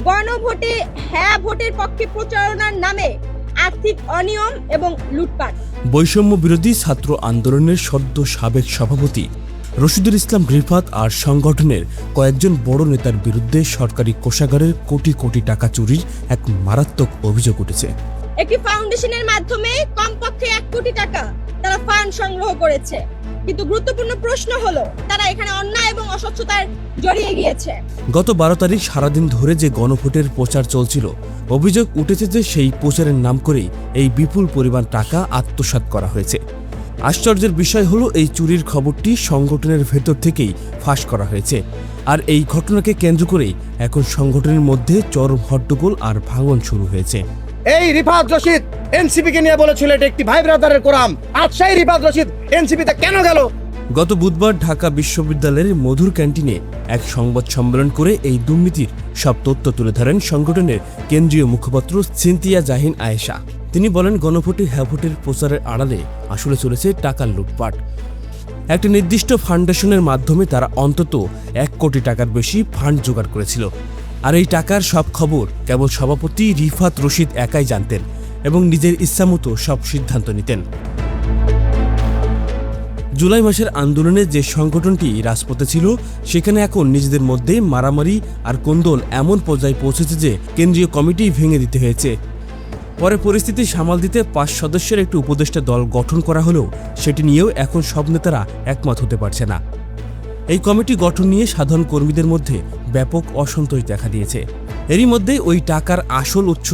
গণভোটে হ্যাঁ ভোটের পক্ষে প্রচারণার নামে আর্থিক অনিয়ম এবং লুটপাট। বৈষম্য বিরোধী ছাত্র আন্দোলনের সদ্য সাবেক সভাপতি রশিদুল ইসলাম রিফাত আর সংগঠনের কয়েকজন বড় নেতার বিরুদ্ধে সরকারি কোষাগারের কোটি কোটি টাকা চুরির এক মারাত্মক অভিযোগ উঠেছে। একটি ফাউন্ডেশনের মাধ্যমে কমপক্ষে 1 কোটি টাকা তারা ফান্ড সংগ্রহ করেছে, কিন্তু গুরুত্বপূর্ণ প্রশ্ন হলো তারা এখানে অন্যায় এবং অস্বচ্ছতার জড়িয়ে গিয়েছে। গত 12 তারিখ সারাদিন ধরে যে গণভোটের প্রচার চলছিল, অভিযোগ উঠেছে যে সেই প্রচারের নাম করেই এই বিপুল পরিমাণ টাকা আত্মসাৎ করা হয়েছে। আশ্চর্যের বিষয় হলো এই চুরির খবরটি সংগঠনের ভেতর থেকেই ফাঁস করা হয়েছে, আর এই ঘটনাকে কেন্দ্র করেই এখন সংগঠনের মধ্যে চরম হট্টগোল আর ভাঙন শুরু হয়েছে। এই রিফাত রশিদ এনসিপিকে নিয়ে বলেছিল এটা একটি ভাই ব্রাদারের কোরাম, আজ সেই রিফাত রশিদ এনসিপিতে কেন গেল? গত বুধবার ঢাকা বিশ্ববিদ্যালয়ের মধুর ক্যান্টিনে এক সংবাদ সম্মেলন করে এই দুর্নীতির সব তথ্য তুলে ধরেন সংগঠনের কেন্দ্রীয় মুখপাত্র সিনথিয়া জাহিন আয়েশা। তিনি বলেন, গণভোটে হ্যাঁ ভোটের প্রচারের আড়ালে আসলে চলেছে টাকার লুটপাট। একটি নির্দিষ্ট ফাউন্ডেশনের মাধ্যমে তারা অন্তত 1 কোটি টাকার বেশি ফান্ড জোগাড় করেছিল, আর এই টাকার সব খবর কেবল সভাপতি রিফাত রশিদ একাই জানতেন এবং নিজের ইচ্ছামতো সব সিদ্ধান্ত নিতেন। জুলাই মাসের আন্দোলনে যে সংগঠনটি রাজপথে ছিল, সেখানে এখন নিজেদের মধ্যে মারামারি আর কোন্দল এমন পর্যায়ে পৌঁছেছে যে কেন্দ্রীয় কমিটি ভেঙে দিতে হয়েছে। পরে পরিস্থিতি সামাল দিতে 5 সদস্যের একটি উপদেষ্টা দল গঠন করা হলেও সেটি নিয়েও এখন সব নেতারা একমত হতে পারছে না। এই কমিটি গঠন নিয়ে সাধারণ কর্মীদের মধ্যে ব্যাপক অসন্তোষ দেখা দিয়েছে। এরই মধ্যে ওই টাকার আসল উৎস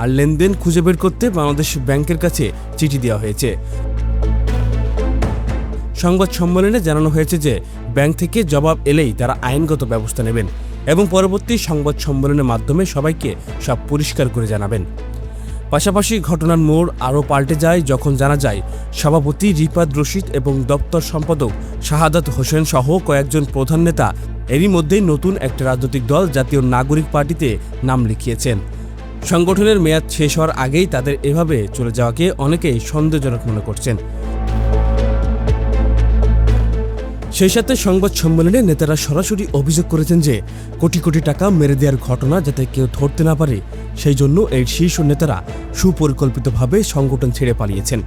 আর লেনদেন খুঁজে বের করতে বাংলাদেশ ব্যাংকের কাছে চিঠি দেওয়া হয়েছে। সংবাদ সম্মেলনে জানানো হয়েছে যে ব্যাংক থেকে জবাব এলেই তারা আইনগত ব্যবস্থা নেবেন এবং পরবর্তী সংবাদ সম্মেলনের মাধ্যমে সবাইকে সব পরিষ্কার করে জানাবেন। পাশাপাশি ঘটনার মোড় আরও পাল্টে যায় যখন জানা যায় সভাপতি রিফাত রশিদ এবং দপ্তর সম্পাদক শাহাদাত হোসেন সহ কয়েকজন প্রধান নেতা এরই মধ্যেই নতুন একটা রাজনৈতিক দল জাতীয় নাগরিক পার্টিতে নাম লিখিয়েছেন। সংগঠনের মেয়াদ শেষ হওয়ার আগেই তাদের এভাবে চলে যাওয়াকে অনেকেই সন্দেহজনক মনে করছেন। সেই সাথে সংবাদ সম্মেলনে নেতারা সরাসরি অভিযোগ করেছেন যে কোটি কোটি টাকা মেরে দেওয়ার ঘটনা যাতে কেউ ধরতে না পারে, সেই জন্য এই শীর্ষ নেতারা সুপরিকল্পিতভাবে সংগঠন ছেড়ে পালিয়েছেন।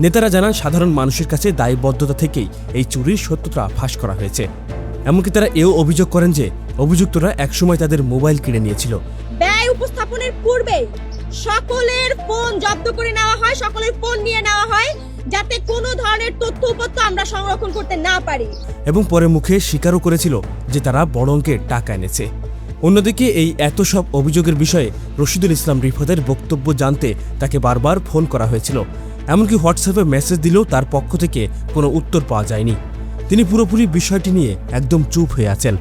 নেতারা জানান, সাধারণ মানুষের কাছে দায়বদ্ধতা থেকেই এই চুরির সত্যতা ফাঁস করা হয়েছে। এমনকি তারা এও অভিযোগ করেন যে অভিযুক্তরা একসময় তাদের মোবাইল কিনে নিয়েছিল। ব্যয় উপস্থাপনের পূর্বেই সকলের ফোন জব্দ করে নেওয়া হয়, সকলের ফোন নিয়ে নেওয়া হয় যাতে কোনো ধরনের তথ্য উপাত্ত আমরা সংরক্ষণ করতে না পারি, এবং পরে মুখে স্বীকারও করেছিল যে তারা বড় অঙ্কের টাকা এনেছে। অন্যদিকে এই এত সব অভিযোগের বিষয়ে রশিদুল ইসলাম রিফাতের বক্তব্য জানতে তাকে বারবার ফোন করা হয়েছিল, এমনকি হোয়াটসঅ্যাপে মেসেজ দিলেও তার পক্ষ থেকে কোনো উত্তর পাওয়া যায়নি। তিনি পুরোপুরি বিষয়টি নিয়ে একদম চুপ হয়ে আছেন।